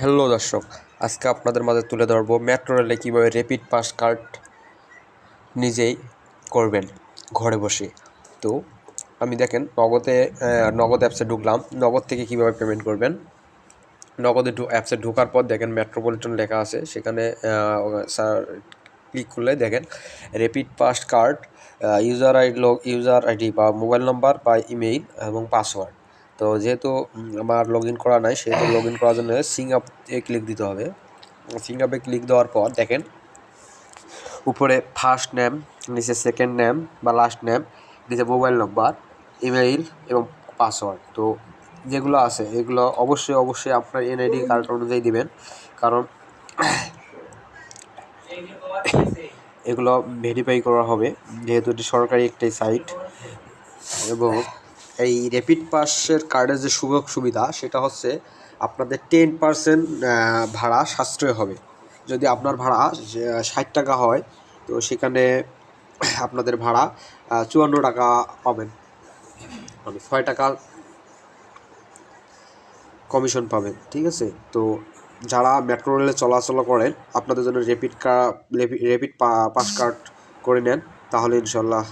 Hello দর্শক, আজকে আপনাদের মাঝে তুলে ধরবো মেট্রো রেলে কীভাবে র্যাপিড পাস কার্ড নিজেই করবেন ঘরে বসে। তো আমি দেখেন নগদ অ্যাপসে ঢুকলাম। নগদ থেকে কীভাবে পেমেন্ট করবেন, নগদে অ্যাপসে ঢোকার পর দেখেন মেট্রোপলিটন লেখা আছে, সেখানে ক্লিক করলে দেখেন rapid pass card user ID বা মোবাইল নাম্বার বা ইমেইল এবং পাসওয়ার্ড। তো যেহেতু আমার লগ ইন করা নাই, সেহেতু লগ ইন করার জন্য সিং আপে ক্লিক দিতে হবে। সিং আপে ক্লিক দেওয়ার পর দেখেন উপরে ফার্স্ট নেম, নিচে সেকেন্ড নেম বা লাস্ট নেম, নিচে মোবাইল নাম্বার, ইমেইল এবং পাসওয়ার্ড। তো যেগুলো আছে এগুলো অবশ্যই আপনার এনআইডি কার্ড অনুযায়ী দিবেন, কারণ এগুলো ভেরিফাই করা হবে, যেহেতু এটি সরকারি একটি সাইট। এবং এই র্যাপিড পাসের কার্ডের যে সুযোগ সুবিধা, সেটা হচ্ছে আপনাদের 10% ভাড়া সাশ্রয় হবে। যদি আপনার ভাড়া 60 টাকা হয়, তো সেখানে আপনাদের ভাড়া 54 টাকা পাবেন, মানে 6 টাকা কমিশন পাবেন। ঠিক আছে? তো যারা মেট্রো রেলে চলাচল করেন, আপনাদের জন্য র্যাপিড পাস কার্ড করে নেন, তাহলে ইনশাল্লাহ